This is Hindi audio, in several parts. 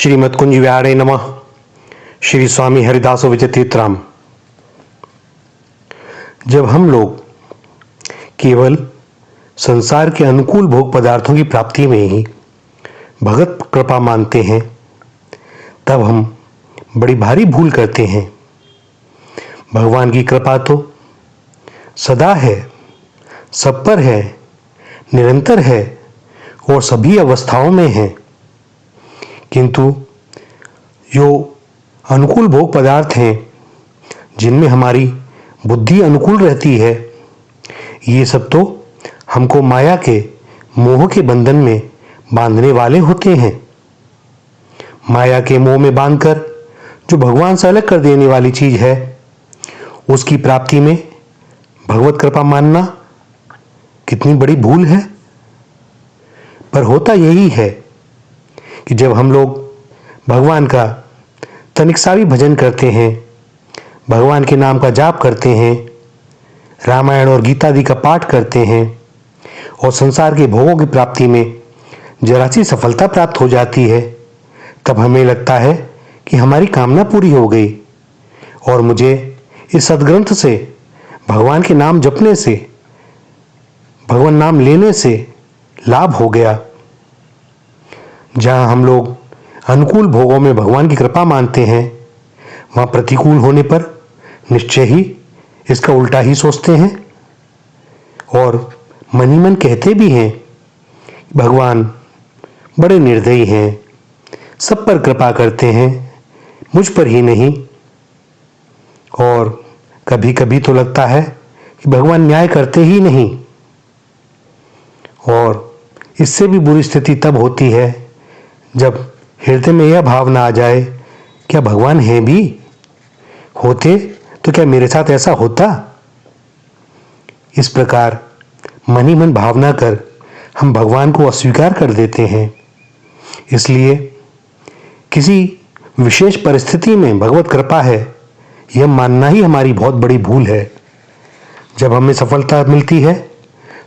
श्रीमद कुंज विहारे नमः। श्री स्वामी हरिदास विजय तीर्थराम। जब हम लोग केवल संसार के अनुकूल भोग पदार्थों की प्राप्ति में ही भगत कृपा मानते हैं, तब हम बड़ी भारी भूल करते हैं। भगवान की कृपा तो सदा है, सब पर है, निरंतर है और सभी अवस्थाओं में है। किंतु जो अनुकूल भोग पदार्थ हैं, जिनमें हमारी बुद्धि अनुकूल रहती है, ये सब तो हमको माया के मोह के बंधन में बांधने वाले होते हैं। माया के मोह में बांधकर जो भगवान से अलग कर देने वाली चीज है, उसकी प्राप्ति में भगवत कृपा मानना कितनी बड़ी भूल है। पर होता यही है कि जब हम लोग भगवान का तनिक सा भी भजन करते हैं, भगवान के नाम का जाप करते हैं, रामायण और गीता आदि का पाठ करते हैं और संसार के भोगों की प्राप्ति में जरा सी सफलता प्राप्त हो जाती है, तब हमें लगता है कि हमारी कामना पूरी हो गई और मुझे इस सद्ग्रंथ से, भगवान के नाम जपने से, भगवान नाम लेने से लाभ हो गया। जहां हम लोग अनुकूल भोगों में भगवान की कृपा मानते हैं, वहां प्रतिकूल होने पर निश्चय ही इसका उल्टा ही सोचते हैं और मन ही मन कहते भी हैं, भगवान बड़े निर्दयी हैं, सब पर कृपा करते हैं, मुझ पर ही नहीं। और कभी कभी तो लगता है कि भगवान न्याय करते ही नहीं। और इससे भी बुरी स्थिति तब होती है जब हृदय में यह भावना आ जाए, क्या भगवान है भी? होते तो क्या मेरे साथ ऐसा होता? इस प्रकार मन ही मन भावना कर हम भगवान को अस्वीकार कर देते हैं। इसलिए किसी विशेष परिस्थिति में भगवत कृपा है, यह मानना ही हमारी बहुत बड़ी भूल है। जब हमें सफलता मिलती है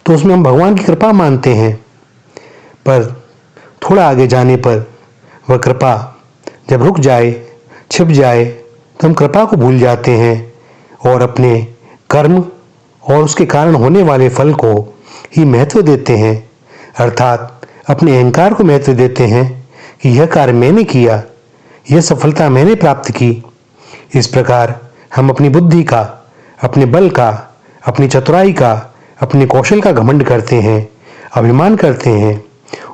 तो उसमें हम भगवान की कृपा मानते हैं, पर थोड़ा आगे जाने पर वह कृपा जब रुक जाए, छिप जाए, तो हम कृपा को भूल जाते हैं और अपने कर्म और उसके कारण होने वाले फल को ही महत्व देते हैं। अर्थात अपने अहंकार को महत्व देते हैं कि यह कार्य मैंने किया, यह सफलता मैंने प्राप्त की। इस प्रकार हम अपनी बुद्धि का, अपने बल का, अपनी चतुराई का, अपने कौशल का घमंड करते हैं, अभिमान करते हैं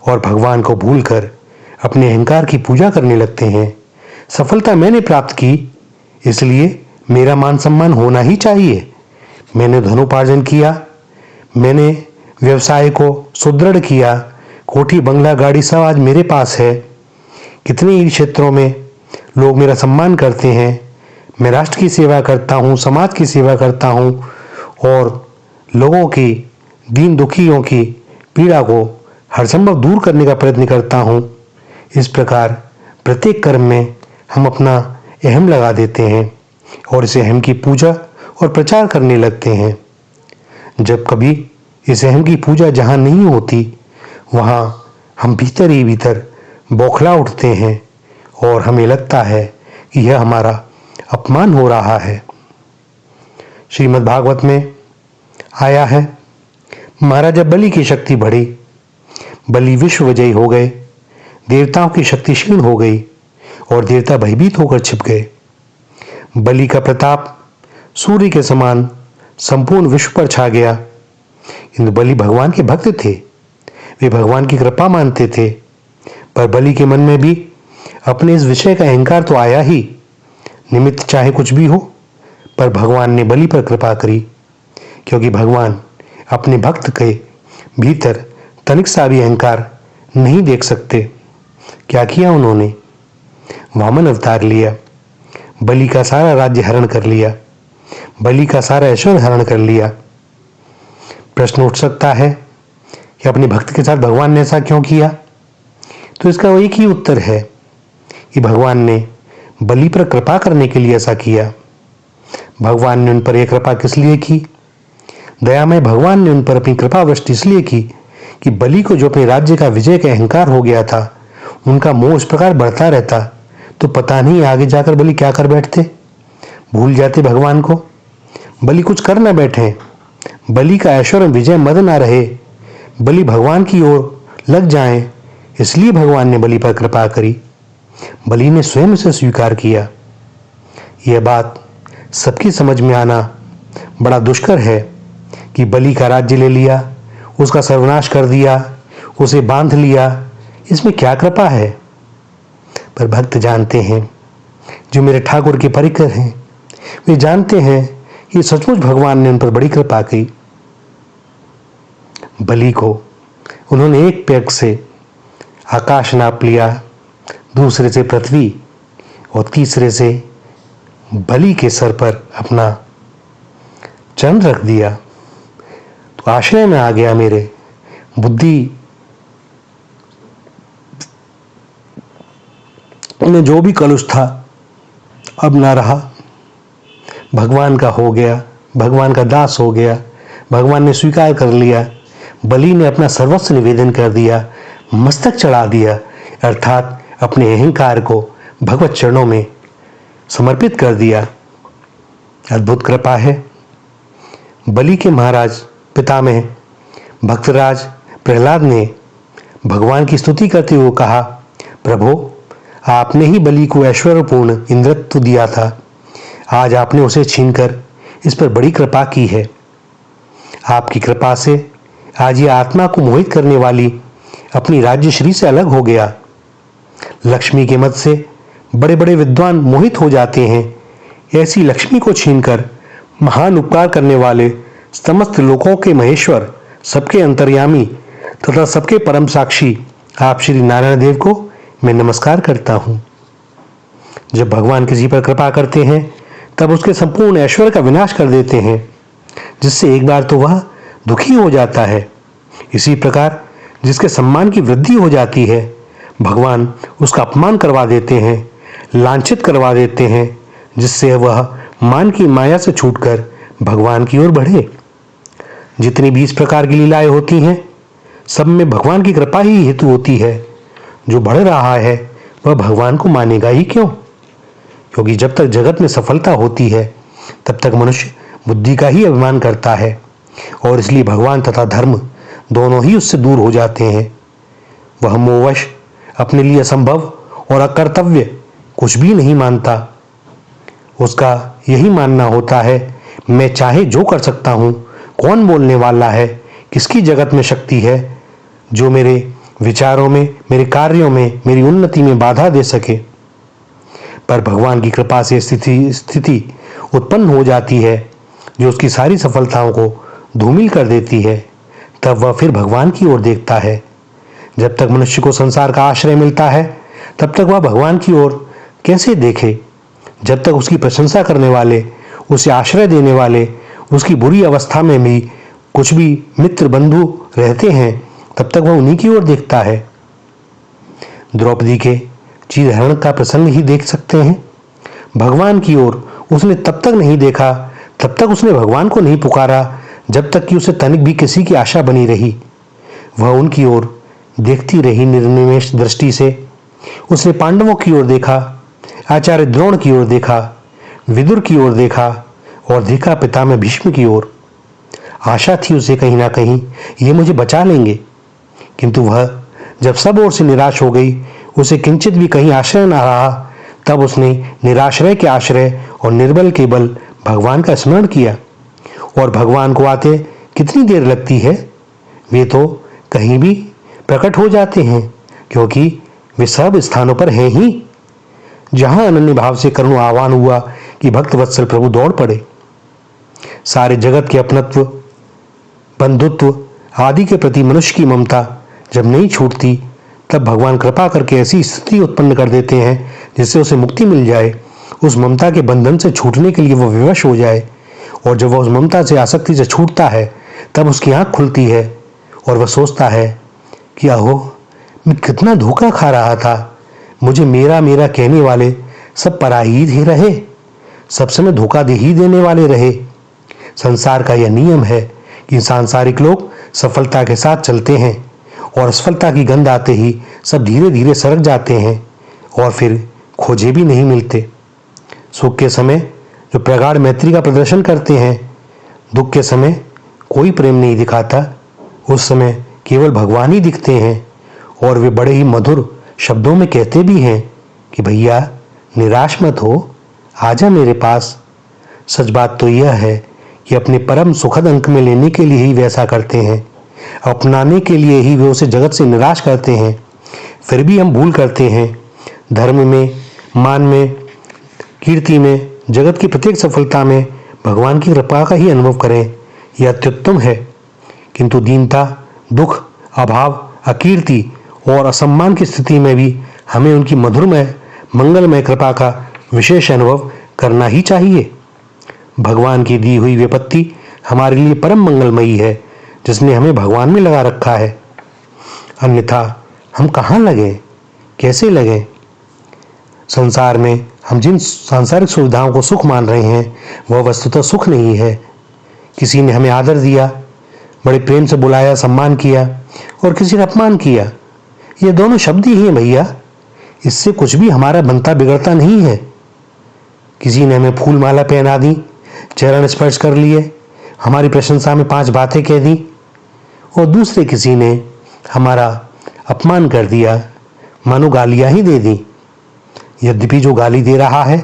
और भगवान को भूलकर अपने अहंकार की पूजा करने लगते हैं। सफलता मैंने प्राप्त की, इसलिए मेरा मान सम्मान होना ही चाहिए। मैंने धनोपार्जन किया, मैंने व्यवसाय को सुदृढ़ किया, कोठी बंगला गाड़ी सब आज मेरे पास है। कितने ही क्षेत्रों में लोग मेरा सम्मान करते हैं। मैं राष्ट्र की सेवा करता हूँ, समाज की सेवा करता हूँ और लोगों की, दीन दुखियों की पीड़ा को हर संभव दूर करने का प्रयत्न करता हूँ। इस प्रकार प्रत्येक कर्म में हम अपना अहम लगा देते हैं और इस अहम की पूजा और प्रचार करने लगते हैं। जब कभी इस अहम की पूजा जहाँ नहीं होती, वहाँ हम भीतर ही भीतर बौखला उठते हैं और हमें लगता है कि यह हमारा अपमान हो रहा है। श्रीमद् भागवत में आया है, महाराजा बलि की शक्ति बढ़ी, बलि विश्व विजयी हो गए, देवताओं की शक्ति क्षीण हो गई और देवता भयभीत होकर छिप गए। बलि का प्रताप सूर्य के समान संपूर्ण विश्व पर छा गया। किंतु बलि भगवान के भक्त थे, वे भगवान की कृपा मानते थे, पर बलि के मन में भी अपने इस विषय का अहंकार तो आया ही। निमित्त चाहे कुछ भी हो, पर भगवान ने बलि पर कृपा करी, क्योंकि भगवान अपने भक्त के भीतर तनिक सा भी अहंकार नहीं देख सकते। क्या किया उन्होंने? वामन अवतार लिया, बलि का सारा राज्य हरण कर लिया, बलि का सारा ऐश्वर्य हरण कर लिया। प्रश्न उठ सकता है कि अपने भक्त के साथ भगवान ने ऐसा क्यों किया? तो इसका एक ही उत्तर है कि भगवान ने बलि पर कृपा करने के लिए ऐसा किया। भगवान ने उन पर यह कृपा किस लिए की? दयामय भगवान ने उन पर अपनी कृपा वृष्टि इसलिए की कि बलि को जो अपने राज्य का विजय का अहंकार हो गया था, उनका मोह इस प्रकार बढ़ता रहता तो पता नहीं आगे जाकर बलि क्या कर बैठते। भूल जाते भगवान को। बलि कुछ कर न बैठे। बलि का ऐश्वर्य विजय मद ना रहे। बलि भगवान की ओर लग जाएं, इसलिए भगवान ने बलि पर कृपा करी। बलि ने स्वयं से स्वीकार किया। यह बात सबकी समझ में आना बड़ा दुष्कर है कि बलि का राज्य ले लिया, उसका सर्वनाश कर दिया, उसे बांध लिया, इसमें क्या कृपा है। पर भक्त जानते हैं, जो मेरे ठाकुर के परिकर हैं, वे जानते हैं कि सचमुच भगवान ने उन पर बड़ी कृपा की। बलि को उन्होंने एक पैक से आकाश नाप लिया, दूसरे से पृथ्वी और तीसरे से बलि के सर पर अपना चरण रख दिया। तो आश्रय में आ गया मेरे। बुद्धि में जो भी कलुष था अब ना रहा। भगवान का हो गया, भगवान का दास हो गया, भगवान ने स्वीकार कर लिया। बलि ने अपना सर्वस्व निवेदन कर दिया, मस्तक चढ़ा दिया, अर्थात अपने अहंकार को भगवत चरणों में समर्पित कर दिया। अद्भुत कृपा है। बलि के महाराज पितामह भक्तराज प्रहलाद ने भगवान की स्तुति करते हुए कहा, प्रभु, आपने ही बलि को ऐश्वर्यपूर्ण इंद्रत्व दिया था। आज आपने उसे छीनकर इस पर बड़ी कृपा की है। आपकी कृपा से आज ये आत्मा को मोहित करने वाली अपनी राज्यश्री से अलग हो गया। लक्ष्मी के मत से बड़े बड़े विद्वान मोहित हो जाते हैं। ऐसी लक्ष्मी को छीनकर महान उपकार करने वाले समस्त लोकों के महेश्वर, सबके अंतर्यामी तथा सबके परम साक्षी आप श्री नारायण देव को मैं नमस्कार करता हूं। जब भगवान किसी पर कृपा करते हैं तब उसके संपूर्ण ऐश्वर्य का विनाश कर देते हैं, जिससे एक बार तो वह दुखी हो जाता है। इसी प्रकार जिसके सम्मान की वृद्धि हो जाती है, भगवान उसका अपमान करवा देते हैं, लांछित करवा देते हैं, जिससे वह मान की माया से छूटकर भगवान की ओर बढ़े। जितनी भी इस प्रकार की लीलाएं होती हैं, सब में भगवान की कृपा ही हेतु होती है। जो बढ़ रहा है वह भगवान को मानेगा ही क्यों? क्योंकि जब तक जगत में सफलता होती है तब तक मनुष्य बुद्धि का ही अभिमान करता है, और इसलिए भगवान तथा धर्म दोनों ही उससे दूर हो जाते हैं। वह मोहवश अपने लिए असंभव और अकर्तव्य कुछ भी नहीं मानता। उसका यही मानना होता है, मैं चाहे जो कर सकता हूँ, कौन बोलने वाला है, किसकी जगत में शक्ति है जो मेरे विचारों में, मेरे कार्यों में, मेरी उन्नति में बाधा दे सके। पर भगवान की कृपा से स्थिति उत्पन्न हो जाती है जो उसकी सारी सफलताओं को धूमिल कर देती है। तब वह फिर भगवान की ओर देखता है। जब तक मनुष्य को संसार का आश्रय मिलता है तब तक वह भगवान की ओर कैसे देखे? जब तक उसकी प्रशंसा करने वाले, उसे आश्रय देने वाले, उसकी बुरी अवस्था में भी कुछ भी मित्र बंधु रहते हैं, तब तक वह उन्हीं की ओर देखता है। द्रौपदी के चीरहरण का प्रसंग ही देख सकते हैं। भगवान की ओर उसने तब तक नहीं देखा, तब तक उसने भगवान को नहीं पुकारा जब तक कि उसे तनिक भी किसी की आशा बनी रही। वह उनकी ओर देखती रही निर्निमेष दृष्टि से। उसने पांडवों की ओर देखा, आचार्य द्रोण की ओर देखा, विदुर की ओर देखा और देखा पितामह भीष्म की ओर। आशा थी उसे कहीं ना कहीं ये मुझे बचा लेंगे, किंतु वह जब सब ओर से निराश हो गई, उसे किंचित भी कहीं आश्रय न रहा, तब उसने निराश्रय के आश्रय और निर्बल के बल भगवान का स्मरण किया। और भगवान को आते कितनी देर लगती है? वे तो कहीं भी प्रकट हो जाते हैं, क्योंकि वे सब स्थानों पर हैं ही। जहां अनन्य भाव से करुण आह्वान हुआ कि भक्त वत्सल प्रभु दौड़ पड़े। सारे जगत के अपनत्व, बंधुत्व आदि के प्रति मनुष्य की ममता जब नहीं छूटती, तब भगवान कृपा करके ऐसी स्थिति उत्पन्न कर देते हैं जिससे उसे मुक्ति मिल जाए। उस ममता के बंधन से छूटने के लिए वह विवश हो जाए, और जब वह उस ममता से, आसक्ति से छूटता है, तब उसकी आंख खुलती है और वह सोचता है कि अहो, मैं कितना धोखा खा रहा था। मुझे मेरा मेरा कहने वाले सब पराई ही रहे, सब समय धोखा दे ही देने वाले रहे। संसार का यह नियम है कि सांसारिक लोग सफलता के साथ चलते हैं और असफलता की गंध आते ही सब धीरे धीरे सरक जाते हैं और फिर खोजे भी नहीं मिलते। सुख के समय जो प्रगाढ़ मैत्री का प्रदर्शन करते हैं, दुख के समय कोई प्रेम नहीं दिखाता, उस समय केवल भगवान ही दिखते हैं और वे बड़े ही मधुर शब्दों में कहते भी हैं कि भैया निराश मत हो, आजा मेरे पास। सच बात तो यह है कि अपने परम सुखद अंक में लेने के लिए ही वैसा करते हैं, अपनाने के लिए ही वे उसे जगत से निराश करते हैं। फिर भी हम भूल करते हैं। धर्म में, मान में, कीर्ति में, जगत की प्रत्येक सफलता में भगवान की कृपा का ही अनुभव करें, यह अत्युत्तम है। किंतु दीनता, दुख, अभाव, अकीर्ति और असम्मान की स्थिति में भी हमें उनकी मधुरमय, मंगलमय कृपा का विशेष अनुभव करना ही चाहिए। भगवान की दी हुई विपत्ति हमारे लिए परम मंगलमयी है, जिसने हमें भगवान में लगा रखा है। अन्यथा हम कहाँ लगें, कैसे लगें? संसार में हम जिन सांसारिक सुविधाओं को सुख मान रहे हैं, वह वस्तुतः सुख नहीं है। किसी ने हमें आदर दिया, बड़े प्रेम से बुलाया, सम्मान किया, और किसी ने अपमान किया। ये दोनों शब्द ही हैं भैया, इससे कुछ भी हमारा बनता बिगड़ता नहीं है। किसी ने हमें फूल माला पहना दी, चरण स्पर्श कर लिए, हमारी प्रशंसा में 5 बातें कह दी, और दूसरे किसी ने हमारा अपमान कर दिया, मानो गालियां ही दे दी। यद्यपि जो गाली दे रहा है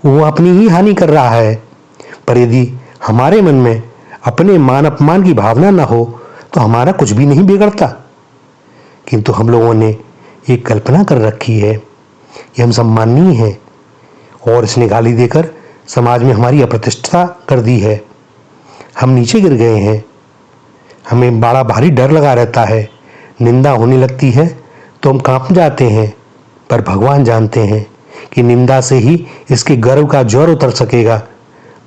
वो अपनी ही हानि कर रहा है, पर यदि हमारे मन में अपने मान अपमान की भावना न हो तो हमारा कुछ भी नहीं बिगड़ता। किंतु हम लोगों ने एक कल्पना कर रखी है कि हम सम्माननीय हैं, और इसने गाली देकर समाज में हमारी अप्रतिष्ठता कर दी है। हम नीचे गिर गए हैं। हमें बड़ा भारी डर लगा रहता है। निंदा होने लगती है तो हम कांप जाते हैं, पर भगवान जानते हैं कि निंदा से ही इसके गर्व का ज्वर उतर सकेगा,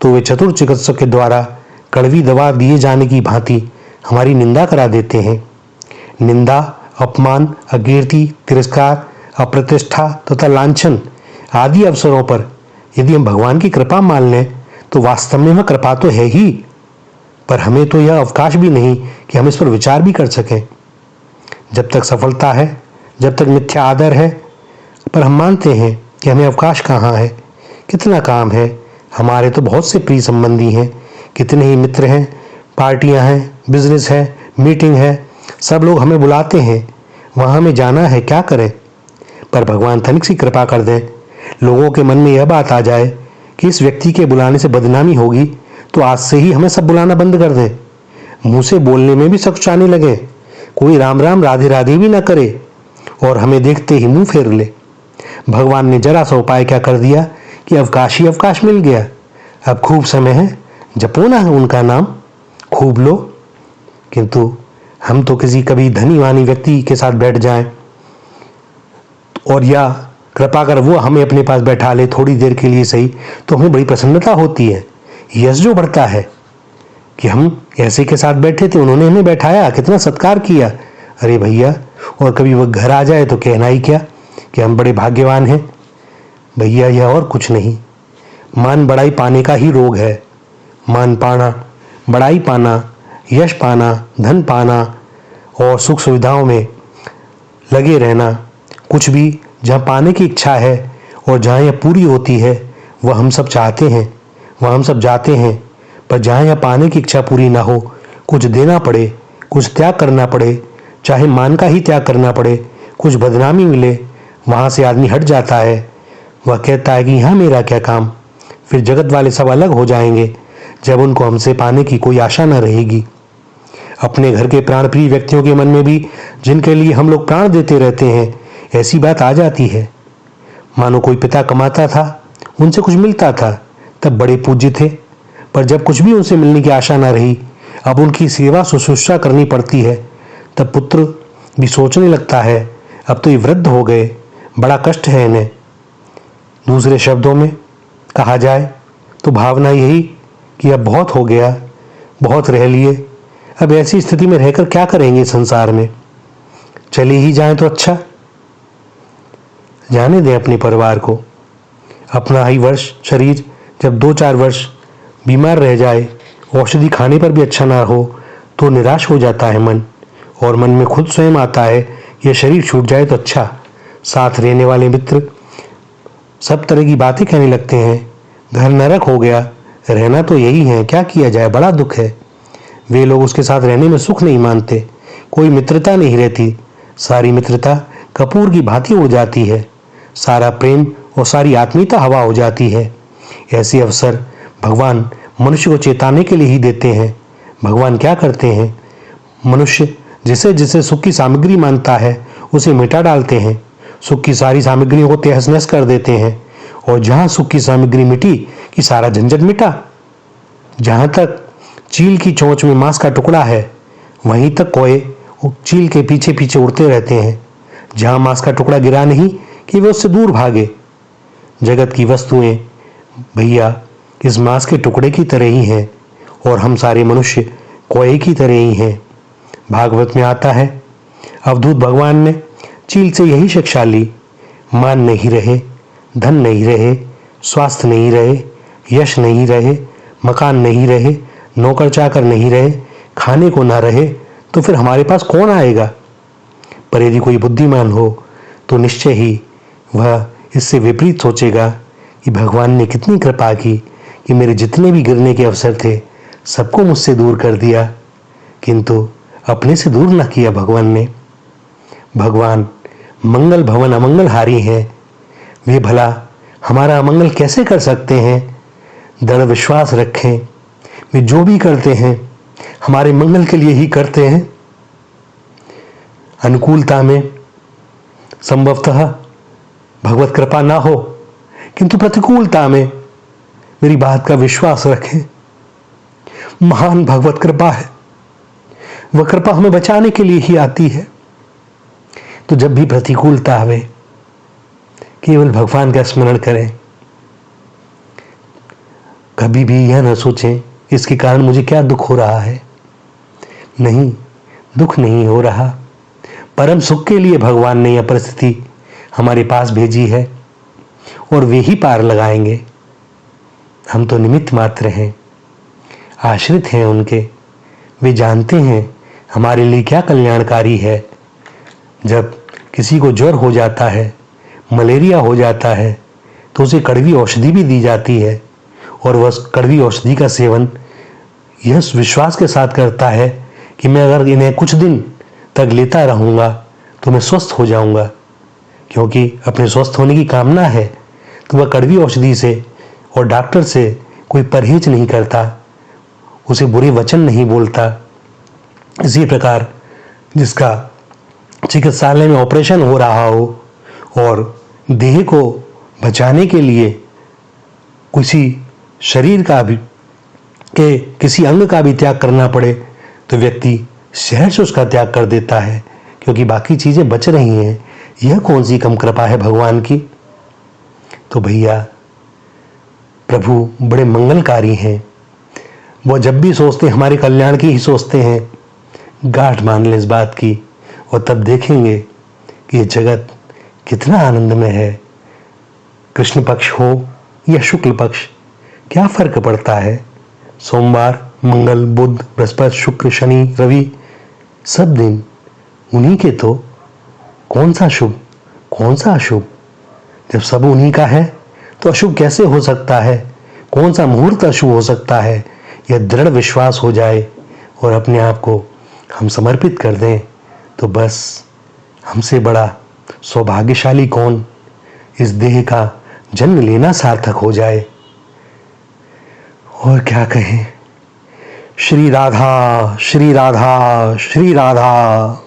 तो वे चतुर चिकित्सक के द्वारा कड़वी दवा दिए जाने की भांति हमारी निंदा करा देते हैं। निंदा, अपमान, अकीर्ति, तिरस्कार, अप्रतिष्ठा तथा लांछन आदि अवसरों पर यदि हम भगवान की कृपा मान लें तो वास्तव में वह कृपा तो है ही, पर हमें तो यह अवकाश भी नहीं कि हम इस पर विचार भी कर सकें। जब तक सफलता है, जब तक मिथ्या आदर है, पर हम मानते हैं कि हमें अवकाश कहाँ है, कितना काम है, हमारे तो बहुत से प्रिय संबंधी हैं, कितने ही मित्र हैं, पार्टियां हैं, बिजनेस है, मीटिंग है, सब लोग हमें बुलाते हैं, वहाँ हमें जाना है, क्या करें? पर भगवान तनिक सी कृपा कर दें, लोगों के मन में यह बात आ जाए कि इस व्यक्ति के बुलाने से बदनामी होगी, तो आज से ही हमें सब बुलाना बंद कर दें। मुंह से बोलने में भी सकुचाने लगे, कोई राम राम राधे राधे भी ना करे और हमें देखते ही मुंह फेर ले। भगवान ने जरा सा उपाय क्या कर दिया कि अवकाश ही अवकाश मिल गया। अब खूब समय है, जपो ना उनका नाम, खूब लो। किंतु हम तो किसी कभी धनी वानी व्यक्ति के साथ बैठ जाएं और या कृपा कर वो हमें अपने पास बैठा ले थोड़ी देर के लिए सही, तो हमें बड़ी प्रसन्नता होती है, यश जो बढ़ता है कि हम ऐसे के साथ बैठे थे, उन्होंने हमें बैठाया, कितना सत्कार किया। अरे भैया, और कभी वो घर आ जाए तो कहना ही क्या कि हम बड़े भाग्यवान हैं। भैया यह और कुछ नहीं, मान बड़ाई पाने का ही रोग है। मान पाना, बड़ाई पाना, यश पाना, धन पाना और सुख सुविधाओं में लगे रहना, कुछ भी जहाँ पाने की इच्छा है और जहाँ यह पूरी होती है वह हम सब चाहते हैं, वह हम सब जाते हैं, पर जहाँ यह पाने की इच्छा पूरी ना हो, कुछ देना पड़े, कुछ त्याग करना पड़े, चाहे मान का ही त्याग करना पड़े, कुछ बदनामी मिले, वहाँ से आदमी हट जाता है। वह कहता है कि यहाँ मेरा क्या काम। फिर जगत वाले सब अलग हो जाएंगे जब उनको हमसे पाने की कोई आशा न रहेगी। अपने घर के प्राणप्रिय व्यक्तियों के मन में भी, जिनके लिए हम लोग प्राण देते रहते हैं, ऐसी बात आ जाती है। मानो कोई पिता कमाता था, उनसे कुछ मिलता था, तब बड़े पूज्य थे, पर जब कुछ भी उनसे मिलने की आशा न रही, अब उनकी सेवा शुश्रूषा करनी पड़ती है, तब पुत्र भी सोचने लगता है अब तो ये वृद्ध हो गए, बड़ा कष्ट है इन्हें। दूसरे शब्दों में कहा जाए तो भावना यही कि अब बहुत हो गया, बहुत रह लिए, अब ऐसी स्थिति में रहकर क्या करेंगे संसार में, चले ही जाएं तो अच्छा। जाने दें अपने परिवार को। अपना ही वर्ष शरीर जब 2-4 वर्ष बीमार रह जाए, औषधि खाने पर भी अच्छा ना हो, तो निराश हो जाता है मन और मन में खुद स्वयं आता है यह शरीर छूट जाए तो अच्छा। साथ रहने वाले मित्र सब तरह की बातें कहने लगते हैं, घर नरक हो गया, रहना तो यही है, क्या किया जाए, बड़ा दुख है। वे लोग उसके साथ रहने में सुख नहीं मानते, कोई मित्रता नहीं रहती, सारी मित्रता कपूर की भांति उड़ जाती है, सारा प्रेम और सारी आत्मीयता हवा हो जाती है। ऐसे अवसर भगवान मनुष्य को चेताने के लिए ही देते हैं। भगवान क्या करते हैं, मनुष्य जिसे जिसे सुख की सामग्री मानता है उसे मिटा डालते हैं, सुख की सारी सामग्रियों को तहस नहस कर देते हैं। और जहां सुख की सामग्री मिटी कि सारा झंझट मिटा। जहां तक चील की चोंच में मांस का टुकड़ा है वहीं तक कोए चील के पीछे पीछे उड़ते रहते हैं। जहां मांस का टुकड़ा गिरा नहीं कि वे उससे दूर भागे। जगत की वस्तुएं भैया इस मांस के टुकड़े की तरह ही हैं और हम सारे मनुष्य कोए की तरह ही हैं। भागवत में आता है, अवधूत भगवान ने चील से यही शिक्षा ली, मान नहीं रहे, धन नहीं रहे, स्वास्थ्य नहीं रहे, यश नहीं रहे, मकान नहीं रहे, नौकर चाकर नहीं रहे, खाने को ना रहे तो फिर हमारे पास कौन आएगा। पर यदि कोई बुद्धिमान हो तो निश्चय ही वह इससे विपरीत सोचेगा कि भगवान ने कितनी कृपा की कि मेरे जितने भी गिरने के अवसर थे सबको मुझसे दूर कर दिया, किंतु अपने से दूर न किया भगवान ने। भगवान मंगल भवन अमंगलहारी हैं, वे भला हमारा अमंगल कैसे कर सकते हैं। दृढ़ विश्वास रखें, वे जो भी करते हैं हमारे मंगल के लिए ही करते हैं। अनुकूलता में संभवतः भगवत कृपा ना हो, किंतु प्रतिकूलता में मेरी बात का विश्वास रखें, महान भगवत कृपा है। वह कृपा हमें बचाने के लिए ही आती है। तो जब भी प्रतिकूलता आवे केवल भगवान का स्मरण करें। कभी भी यह न सोचें इसके कारण मुझे क्या दुख हो रहा है। नहीं, दुख नहीं हो रहा, परम सुख के लिए भगवान ने यह परिस्थिति हमारे पास भेजी है और वे ही पार लगाएंगे। हम तो निमित्त मात्र हैं, आश्रित हैं उनके। वे जानते हैं हमारे लिए क्या कल्याणकारी है। जब किसी को ज्वर हो जाता है, मलेरिया हो जाता है तो उसे कड़वी औषधि भी दी जाती है और वह कड़वी औषधि का सेवन यह विश्वास के साथ करता है कि मैं अगर इन्हें कुछ दिन तक लेता रहूँगा तो मैं स्वस्थ हो जाऊँगा। क्योंकि अपने स्वस्थ होने की कामना है तो वह कड़वी औषधि से और डॉक्टर से कोई परहेज नहीं करता, उसे बुरे वचन नहीं बोलता। इसी प्रकार जिसका चिकित्सालय में ऑपरेशन हो रहा हो और देह को बचाने के लिए किसी शरीर का भी के किसी अंग का भी त्याग करना पड़े तो व्यक्ति सहज से उसका त्याग कर देता है, क्योंकि बाकी चीजें बच रही हैं। यह कौन सी कम कृपा है भगवान की। तो भैया प्रभु बड़े मंगलकारी हैं, वो जब भी सोचते हमारे कल्याण की ही सोचते हैं। गांठ मान ले इस बात की और तब देखेंगे कि ये जगत कितना आनंदमय है। कृष्ण पक्ष हो या शुक्ल पक्ष, क्या फर्क पड़ता है। सोमवार, मंगल, बुध, बृहस्पति, शुक्र, शनि, रवि, सब दिन उन्हीं के। तो कौन सा शुभ कौन सा अशुभ। जब सब उन्हीं का है तो अशुभ कैसे हो सकता है। कौन सा मुहूर्त अशुभ हो सकता है। यह दृढ़ विश्वास हो जाए और अपने आप को हम समर्पित कर दें तो बस हमसे बड़ा सौभाग्यशाली कौन। इस देह का जन्म लेना सार्थक हो जाए। और क्या कहें। श्री राधा श्री राधा श्री राधा।